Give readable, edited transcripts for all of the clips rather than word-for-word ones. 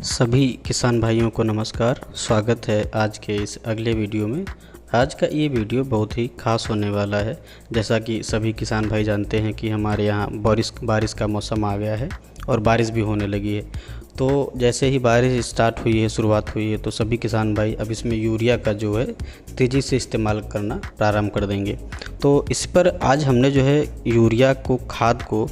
सभी किसान भाइयों को नमस्कार। स्वागत है आज के इस अगले वीडियो में। आज का ये वीडियो बहुत ही खास होने वाला है। जैसा कि सभी किसान भाई जानते हैं कि हमारे यहाँ बारिश का मौसम आ गया है और बारिश भी होने लगी है। तो जैसे ही बारिश स्टार्ट हुई है, शुरुआत हुई है, तो सभी किसान भाई अब इसमें यूरिया का जो है तेज़ी से इस्तेमाल करना प्रारंभ कर देंगे। तो इस पर आज हमने जो है यूरिया को, खाद को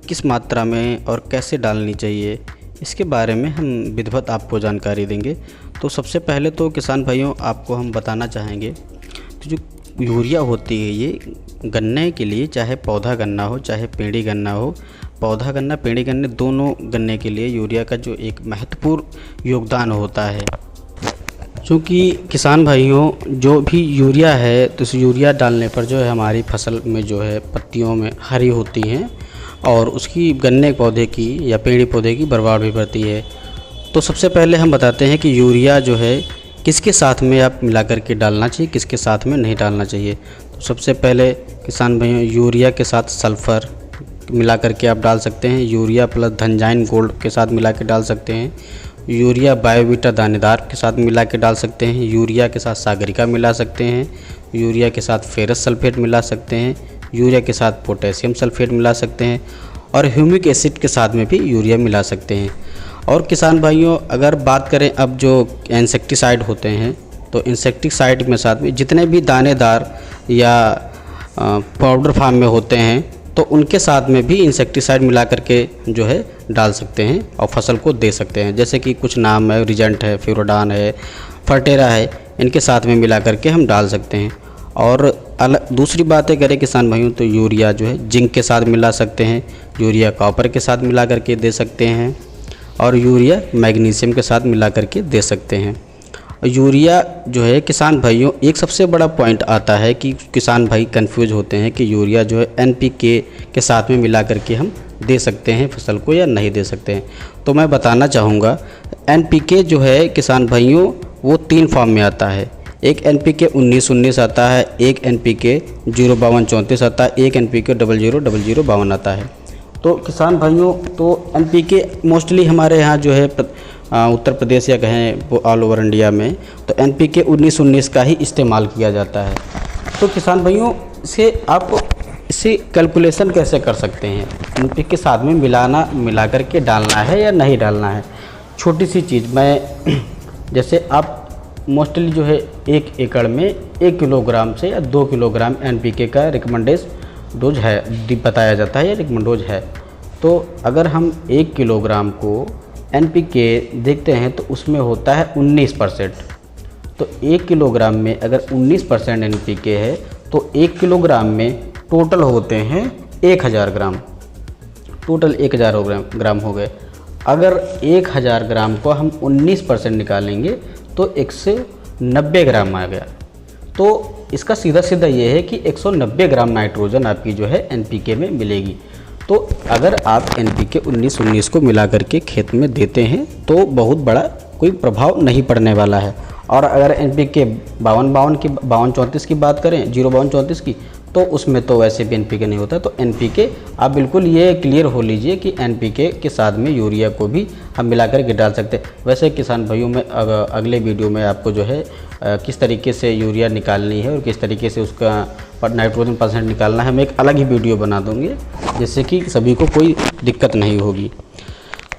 किस मात्रा में और कैसे डालनी चाहिए, इसके बारे में हम विधिवत आपको जानकारी देंगे। तो सबसे पहले तो किसान भाइयों आपको हम बताना चाहेंगे कि जो यूरिया होती है ये गन्ने के लिए, चाहे पौधा गन्ना हो चाहे पेड़ी गन्ना हो, पौधा गन्ना पेड़ी गन्ने दोनों गन्ने के लिए यूरिया का जो एक महत्वपूर्ण योगदान होता है। क्योंकि किसान भाइयों जो भी यूरिया है, तो इस यूरिया डालने पर जो है हमारी फसल में जो है पत्तियों में हरी होती हैं और उसकी गन्ने पौधे की या पेड़ी पौधे की बर्बाद भी बढ़ती है। तो सबसे पहले हम बताते हैं कि यूरिया जो है किसके साथ में आप मिला करके डालना चाहिए, किसके साथ में नहीं डालना चाहिए। तो सबसे पहले किसान भाइयों यूरिया के साथ सल्फ़र मिला करके आप डाल सकते हैं। यूरिया प्लस धनजाइन गोल्ड के साथ मिला के डाल सकते हैं। यूरिया बायोवीटा दानेदार के साथ मिला के डाल सकते हैं। यूरिया के साथ सागरिका मिला सकते हैं। यूरिया के साथ फेरस सल्फेट मिला सकते हैं। यूरिया के साथ पोटेशियम सल्फेट मिला सकते हैं और ह्यूमिक एसिड के साथ में भी यूरिया मिला सकते हैं। और किसान भाइयों अगर बात करें अब जो इंसेक्टिसाइड होते हैं, तो इंसेक्टिसाइड में साथ में जितने भी दानेदार या पाउडर फार्म में होते हैं तो उनके साथ में भी इंसेक्टिसाइड मिला करके जो है डाल सकते हैं और फसल को दे सकते हैं। जैसे कि कुछ नाम है, रिजेंट है, फ्यूरोडान है, फर्टेरा है, इनके साथ में मिला करके हम डाल सकते हैं। और दूसरी बातें करें किसान भाइयों तो यूरिया जो है जिंक के साथ मिला सकते हैं, यूरिया कॉपर के साथ मिला करके दे सकते हैं और यूरिया मैग्नीशियम के साथ मिला करके दे सकते हैं। यूरिया जो है किसान भाइयों एक सबसे बड़ा पॉइंट आता है कि किसान भाई कंफ्यूज होते हैं कि यूरिया जो है एनपीके के साथ में मिला करके हम दे सकते हैं फसल को या नहीं दे सकते हैं। तो मैं बताना चाहूँगा एनपीके जो है किसान भाइयों वो 3 फॉर्म में आता है। एक एनपीके 19-19 आता है, एक एनपीके 052-34 आता है, एक एनपीके 00-0052 आता है। तो किसान भाइयों तो एनपीके मोस्टली हमारे यहाँ जो है उत्तर प्रदेश या कहें वो ऑल ओवर इंडिया में तो एनपीके 19-19 का ही इस्तेमाल किया जाता है। तो किसान भाइयों इसे कैलकुलेशन कैसे कर सकते हैं, एनपीके के साथ में मिला करके डालना है या नहीं डालना है। छोटी सी चीज़ मैं जैसे आप मोस्टली जो है 1 एकड़ में 1 किलोग्राम से या 2 किलोग्राम एनपीके का रिकमेंडेड डोज है बताया जाता है या रिकमेंड डोज है। तो अगर हम 1 किलोग्राम को एनपीके देखते हैं तो उसमें होता है 19%। तो 1 किलोग्राम में अगर 19% एनपीके है तो 1 किलोग्राम में टोटल होते हैं 1000 ग्राम, टोटल 1000 ग्राम हो गए। अगर 1000 ग्राम को हम 19% निकालेंगे तो 190 ग्राम आ गया। तो इसका सीधा सीधा ये है कि 190 ग्राम नाइट्रोजन आपकी जो है एनपीके में मिलेगी। तो अगर आप एनपीके 19-19 को मिला करके खेत में देते हैं तो बहुत बड़ा कोई प्रभाव नहीं पड़ने वाला है। और अगर एनपीके 52-34 की बात करें, 052-34 की, तो उसमें तो वैसे भी एनपीके नहीं होता। तो एनपीके आप बिल्कुल ये क्लियर हो लीजिए कि एनपीके के साथ में यूरिया को भी हम मिला करके डाल सकते हैं। वैसे किसान भाइयों में अगले वीडियो में आपको जो है किस तरीके से यूरिया निकालनी है और किस तरीके से उसका नाइट्रोजन % निकालना है, मैं एक अलग ही वीडियो बना दूँगी जिससे कि सभी को कोई दिक्कत नहीं होगी।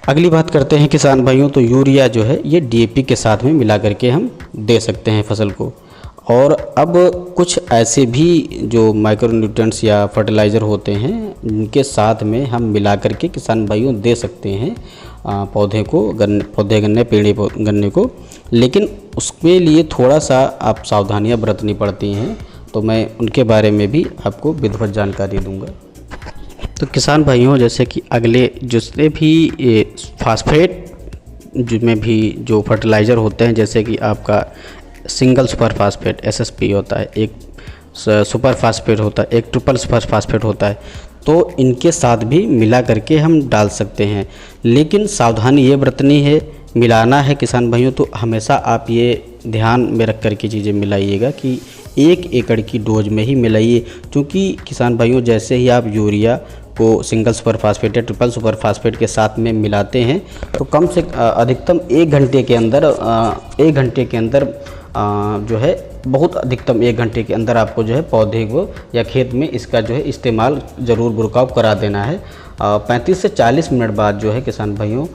अगली बात करते हैं किसान भाइयों तो यूरिया जो है ये डीएपी के साथ में मिला करके हम दे सकते हैं फसल को। और अब कुछ ऐसे भी जो माइक्रोन्यूट्रिएंट्स या फर्टिलाइज़र होते हैं जिनके साथ में हम मिला करके किसान भाइयों दे सकते हैं पौधे गन्ने पेड़ी गन्ने को, लेकिन उसके लिए थोड़ा सा आप सावधानियां बरतनी पड़ती हैं। तो मैं उनके बारे में भी आपको विधिवत जानकारी दूंगा। तो किसान भाइयों जैसे कि अगले जितने भी फास्फेट जिनमें भी जो फर्टिलाइज़र होते हैं, जैसे कि आपका सिंगल सुपर फास्फेट एसएसपी होता है, एक सुपर फास्फेट होता है, एक ट्रिपल सुपर फास्फेट होता है, तो इनके साथ भी मिला करके हम डाल सकते हैं। लेकिन सावधानी ये बरतनी है, मिलाना है किसान भाइयों तो हमेशा आप ये ध्यान में रख कर के चीज़ें मिलाइएगा कि 1 एकड़ की डोज में ही मिलाइए। क्योंकि किसान भाइयों जैसे ही आप यूरिया को सिंगल सुपर फास्फेट या ट्रिपल सुपर फास्फेट के साथ में मिलाते हैं तो कम से अधिकतम 1 घंटे के अंदर जो है बहुत अधिकतम 1 घंटे के अंदर आपको जो है पौधे को या खेत में इसका जो है इस्तेमाल ज़रूर बुरकाव करा देना है। 35 से 40 मिनट बाद जो है किसान भाइयों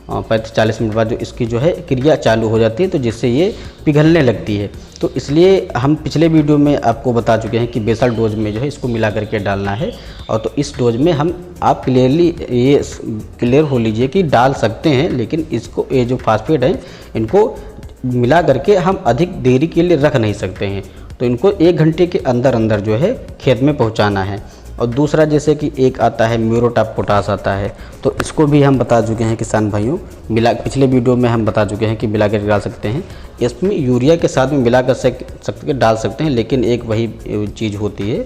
35-40 मिनट बाद जो इसकी जो है क्रिया चालू हो जाती है, तो जिससे ये पिघलने लगती है। तो इसलिए हम पिछले वीडियो में आपको बता चुके हैं कि बेसल डोज में जो है इसको मिला करके डालना है। और तो इस डोज में आप क्लियर हो लीजिए कि डाल सकते हैं, लेकिन इसको ये जो फास्फेट है इनको मिला करके हम अधिक देरी के लिए रख नहीं सकते हैं। तो इनको 1 घंटे के अंदर जो है खेत में पहुँचाना है। और दूसरा जैसे कि एक आता है म्यूरेट ऑफ पोटाश आता है, तो इसको भी हम बता चुके हैं किसान भाइयों, पिछले वीडियो में हम बता चुके हैं कि मिला कर डाल सकते हैं। इसमें यूरिया के साथ में मिला कर डाल सकते हैं, लेकिन एक वही चीज़ होती है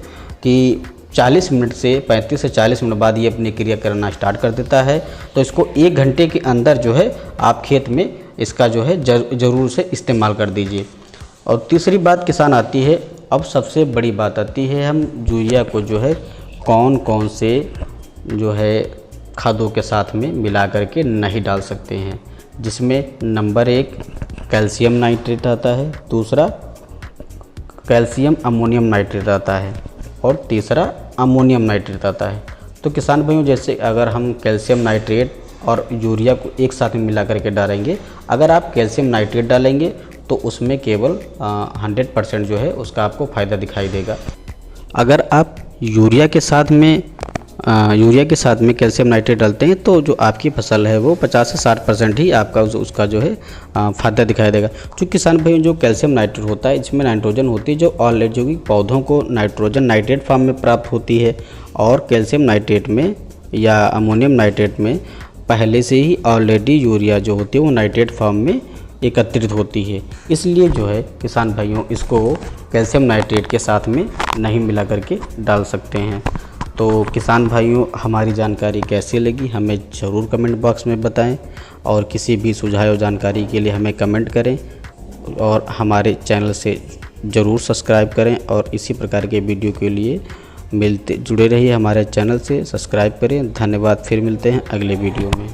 कि 40 मिनट से 35 से 40 मिनट बाद ये अपनी क्रिया करना स्टार्ट कर देता है। तो इसको 1 घंटे के अंदर जो है आप खेत में इसका जो है ज़रूर से इस्तेमाल कर दीजिए। और तीसरी बात किसान आती है, अब सबसे बड़ी बात आती है, हम यूरिया को जो है कौन कौन से जो है खादों के साथ में मिला करके नहीं डाल सकते हैं, जिसमें नंबर 1 कैल्शियम नाइट्रेट आता है, दूसरा कैल्शियम अमोनियम नाइट्रेट आता है और तीसरा अमोनियम नाइट्रेट आता है। तो किसान भाइयों जैसे अगर हम कैल्शियम नाइट्रेट और यूरिया को एक साथ में मिला करके डालेंगे, अगर आप कैल्शियम नाइट्रेट डालेंगे तो उसमें केवल 100% जो है उसका आपको फ़ायदा दिखाई देगा। अगर आप यूरिया के साथ में कैल्शियम नाइट्रेट डालते हैं तो जो आपकी फसल है वो 50 से 60% ही आपका उसका जो है फ़ायदा दिखाई देगा। जो किसान भाइयों जो कैल्शियम नाइट्रेट होता है इसमें नाइट्रोजन होती है जो ऑलरेडी जो कि पौधों को नाइट्रोजन नाइट्रेट फॉर्म में प्राप्त होती है, और कैल्शियम नाइट्रेट में या अमोनियम नाइट्रेट में पहले से ही ऑलरेडी यूरिया जो होती है वो नाइट्रेट फॉर्म में एकत्रित होती है। इसलिए जो है किसान भाइयों इसको कैल्शियम नाइट्रेट के साथ में नहीं मिला करके डाल सकते हैं। तो किसान भाइयों हमारी जानकारी कैसी लगी हमें ज़रूर कमेंट बॉक्स में बताएं, और किसी भी सुझाव जानकारी के लिए हमें कमेंट करें और हमारे चैनल से ज़रूर सब्सक्राइब करें। और इसी प्रकार के वीडियो के लिए जुड़े रहिए हमारे चैनल से, सब्सक्राइब करें। धन्यवाद, फिर मिलते हैं अगले वीडियो में।